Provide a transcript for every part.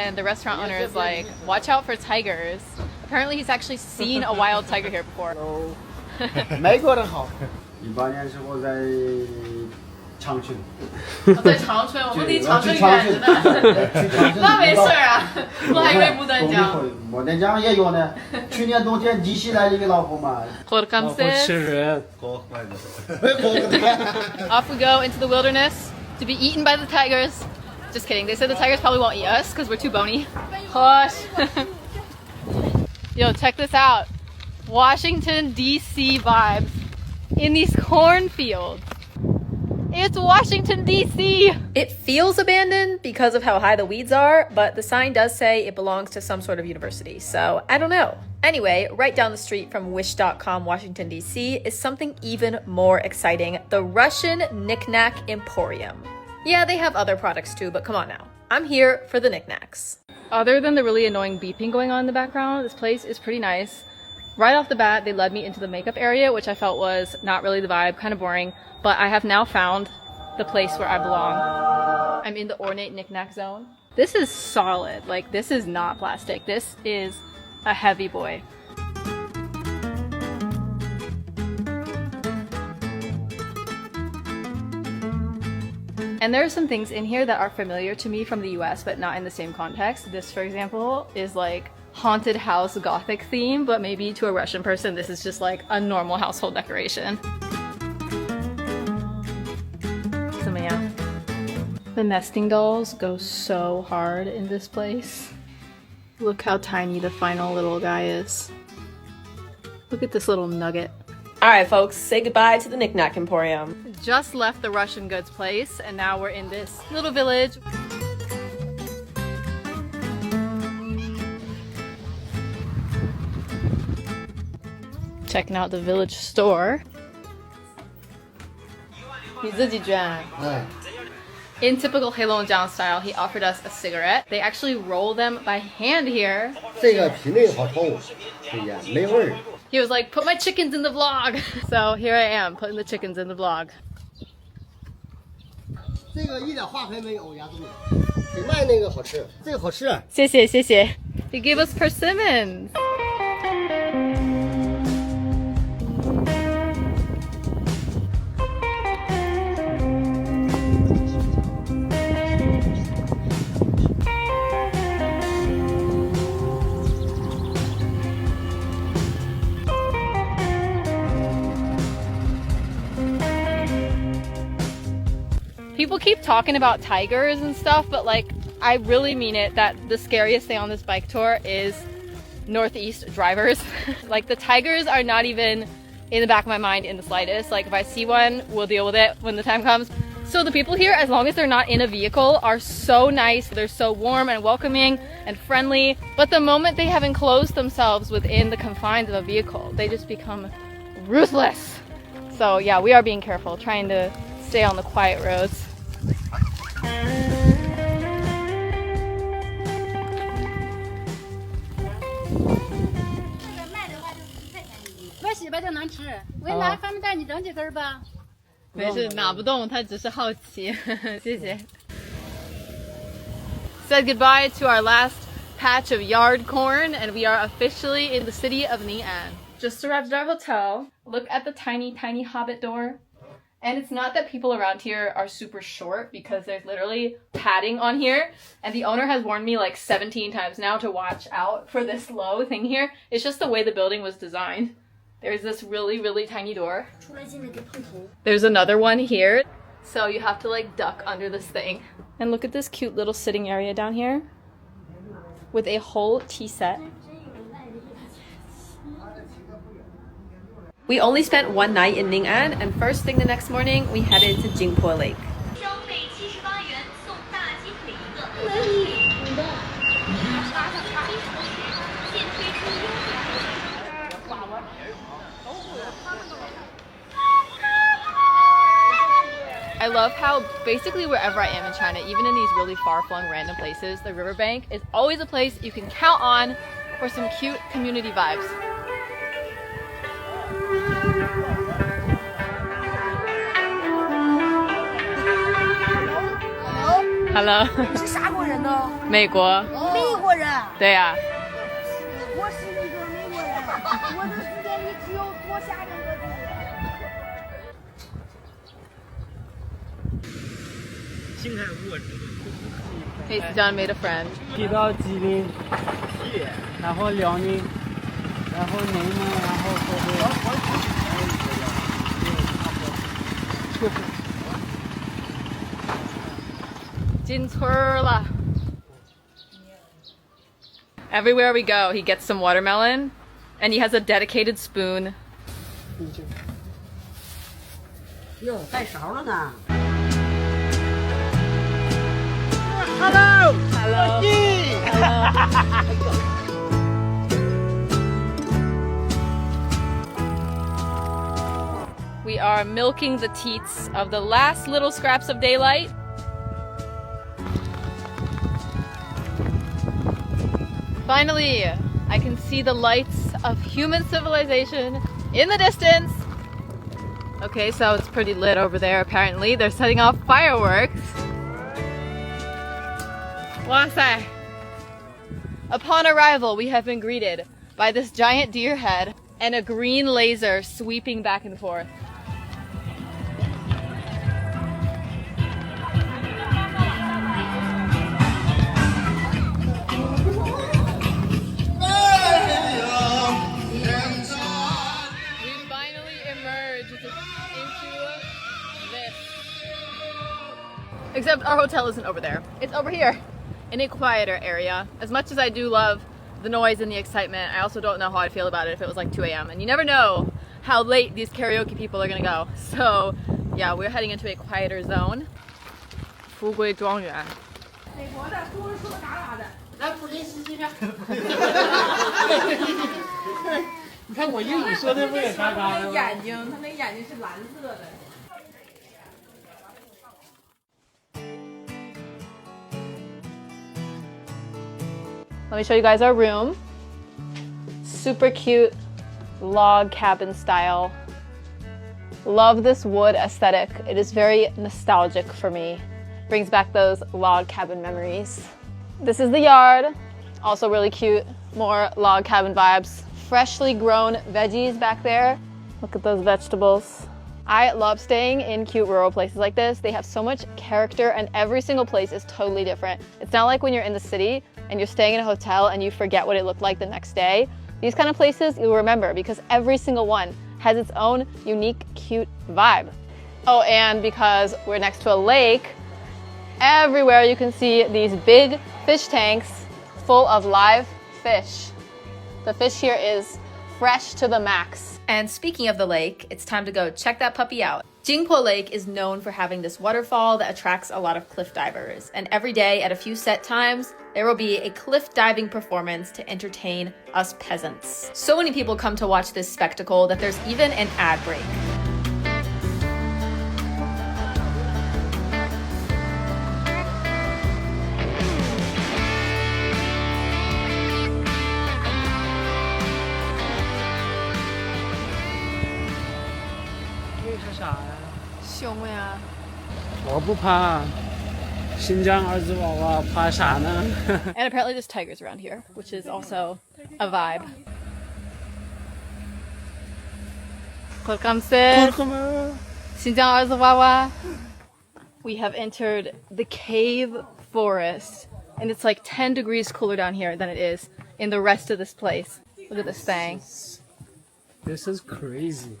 And the restaurant owner is like, watch out for tigers. Apparently he's actually seen a wild tiger here before. 美国人好。18年时候在长春。在长春，我们离长春远着呢。那没事啊，我还以为牡丹江。牡丹江也有呢。去年冬天尼西来了一个老虎嘛。吃人。Off we go into the wilderness to be eaten by the tigers. Just kidding. They said the tigers probably won't eat us because we're too bony. Hush. Yo, check this out. Washington, D.C. vibes in these cornfields. It's Washington, D.C. It feels abandoned because of how high the weeds are, but the sign does say it belongs to some sort of university, so I don't know. Anyway, right down the street from Wish.com, Washington, D.C. is something even more exciting, the Russian Knick-Knack Emporium. Yeah, they have other products too, but come on now. I'm here for the knickknacks. Other than the really annoying beeping going on in the background, this place is pretty nice. Right off the bat, they led me into the makeup area, which I felt was not really the vibe, kind of boring, but I have now found the place where I belong. I'm in the ornate knickknack zone. This is solid. Like, this is not plastic. This is a heavy boy. And there are some things in here that are familiar to me from the US, but not in the same context. This, for example, is like haunted house gothic theme, but maybe to a Russian person, this is just like a normal household decoration. The nesting dolls go so hard in this place. Look how tiny the final little guy is. Look at this little nugget. Alright folks, say goodbye to the Knick-Knack Emporium. Just left the Russian goods place and now we're in this little village. Checking out the village store. In typical Heilongjiang style, he offered us a cigarette. They actually roll them by hand here. He was like, put my chickens in the vlog. So here I am, putting the chickens in the vlog. He gave us persimmons. People keep talking about tigers and stuff, but like, I really mean it that the scariest thing on this bike tour is Northeast drivers. Like, the tigers are not even in the back of my mind in the slightest. Like, if I see one, we'll deal with it when the time comes. So the people here, as long as they're not in a vehicle, are so nice. They're so warm and welcoming and friendly. But the moment they have enclosed themselves within the confines of a vehicle, they just become ruthless. So yeah, we are being careful, trying to stay on the quiet roads. Said goodbye to our last patch of yard corn and we are officially in the city of Ning'an. Just arrived at our hotel. Look at the tiny, tiny hobbit door. And it's not that people around here are super short because there's literally padding on here. And the owner has warned me like 17 times now to watch out for this low thing here. It's just the way the building was designed. There's this really, really tiny door. There's another one here. So you have to like duck under this thing. And look at this cute little sitting area down here with a whole tea set. We only spent one night in Ning'an, and first thing the next morning, we headed to Jingpo Lake. I love how basically wherever I am in China, even in these really far-flung random places, the riverbank is always a place you can count on for some cute community vibes. Hello. 你是啥国人呢？美国。国人。对呀。我是一个美国人，我的字典里只有左下2个字。青海物质。Hey, John made a friend. 去到吉林，然后辽宁，然后内蒙，然后河北。进村儿了。Everywhere we go, he gets some watermelon, and he has a dedicated spoon. 哟，带勺了呢。Hello. Hello. We are milking the teats of the last little scraps of daylight. Finally, I can see the lights of human civilization in the distance. Okay, so it's pretty lit over there apparently. They're setting off fireworks. Wow. Upon arrival, we have been greeted by this giant deer head and a green laser sweeping back and forth. We finally emerged into this. Except our hotel isn't over there. It's over here in a quieter area. As much as I do love the noise and the excitement, I also don't know how I'd feel about it if it was like 2 a.m. And you never know how late these karaoke people are gonna go. So yeah, we're heading into a quieter zone. 富贵庄园。美国的中文说的嘎嘎的。来，普林斯这边。你看我英语说的不也嘎嘎的吗？眼睛，他那眼睛是蓝色的。Let me show you guys our room. Super cute log cabin style. Love this wood aesthetic. It is very nostalgic for me. Brings back those log cabin memories. This is the yard. Also really cute. More log cabin vibes. Freshly grown veggies back there. Look at those vegetables. I love staying in cute rural places like this. They have so much character and every single place is totally different. It's not like when you're in the city and you're staying in a hotel and you forget what it looked like the next day. These kind of places you'll remember because every single one has its own unique, cute vibe. Oh, and because we're next to a lake, everywhere you can see these big fish tanks full of live fish. The fish here is fresh to the max. And speaking of the lake, it's time to go check that puppy out. Jingpo Lake is known for having this waterfall that attracts a lot of cliff divers. And every day at a few set times, there will be a cliff diving performance to entertain us peasants. So many people come to watch this spectacle that there's even an ad break. And apparently there's tigers around here, which is also a vibe. We have entered the cave forest, and it's like 10 degrees cooler down here than it is in the rest of this place. Look at this thing. This is crazy.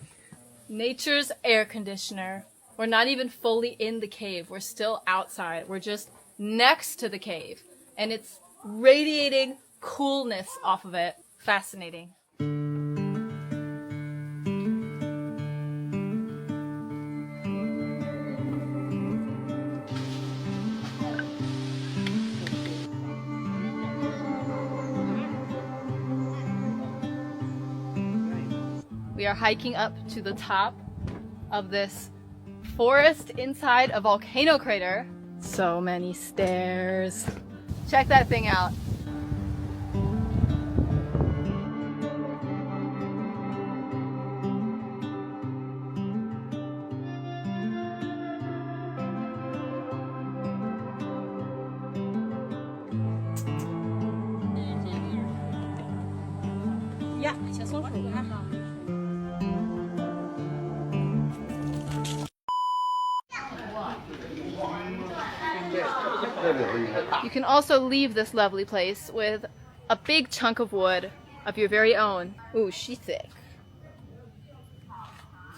Nature's air conditioner. We're not even fully in the cave. We're still outside. We're just next to the cave. And it's radiating coolness off of it. Fascinating. We are hiking up to the top of this forest inside a volcano crater. So many stairs. Check that thing out. 切松鼠看哈。You can also leave this lovely place with a big chunk of wood of your very own. Ooh, she's thick.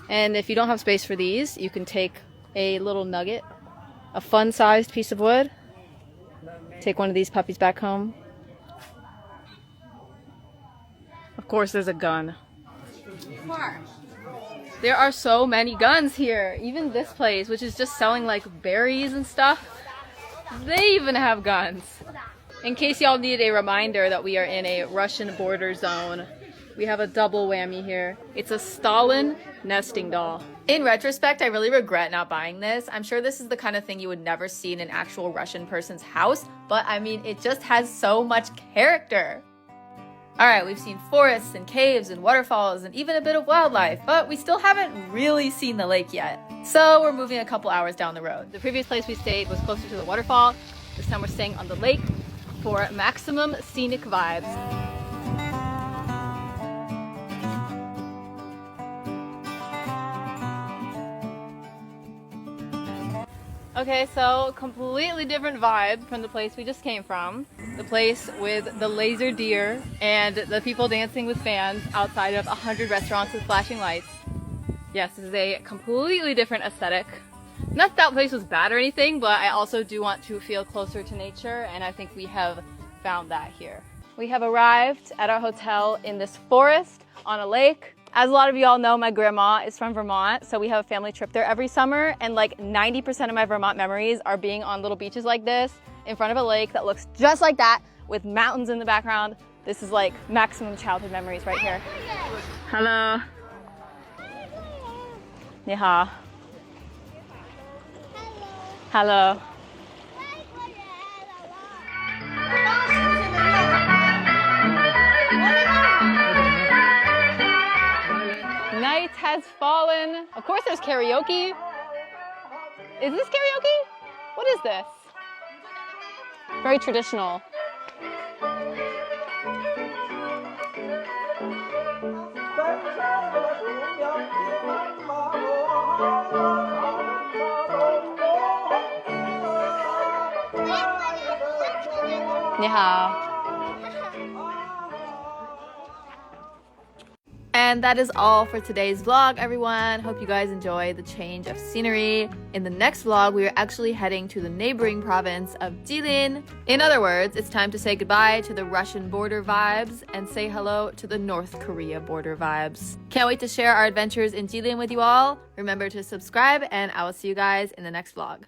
And if you don't have space for these, you can take a little nugget, a fun-sized piece of wood. Take one of these puppies back home. Of course, there's a gun. There are so many guns here. Even this place, which is just selling like berries and stuff, they even have guns. In case y'all need a reminder that we are in a Russian border zone, we have a double whammy here. It's a Stalin nesting doll. In retrospect, I really regret not buying this. I'm sure this is the kind of thing you would never see in an actual Russian person's house, but I mean, it just has so much character. All right, we've seen forests and caves and waterfalls and even a bit of wildlife, but we still haven't really seen the lake yet. So we're moving a couple hours down the road. The previous place we stayed was closer to the waterfall. This time we're staying on the lake for maximum scenic vibes. Okay, so completely different vibe from the place we just came from. The place with the laser deer and the people dancing with fans outside of 100 restaurants with flashing lights. Yes, this is a completely different aesthetic. Not that place was bad or anything, but I also do want to feel closer to nature, and I think we have found that here. We have arrived at our hotel in this forest on a lake. As a lot of you all know, my grandma is from Vermont, so we have a family trip there every summer, and like 90% of my Vermont memories are being on little beaches like this, in front of a lake that looks just like that, with mountains in the background. This is like maximum childhood memories right here. Hello. 你好. Hello. Night has fallen. Of course there's karaoke. Is this karaoke? What is this? Very traditional. Ni hao. And that is all for today's vlog, everyone. Hope you guys enjoy the change of scenery. In the next vlog, we are actually heading to the neighboring province of Jilin. In other words, it's time to say goodbye to the Russian border vibes and say hello to the North Korea border vibes. Can't wait to share our adventures in Jilin with you all. Remember to subscribe, and I will see you guys in the next vlog.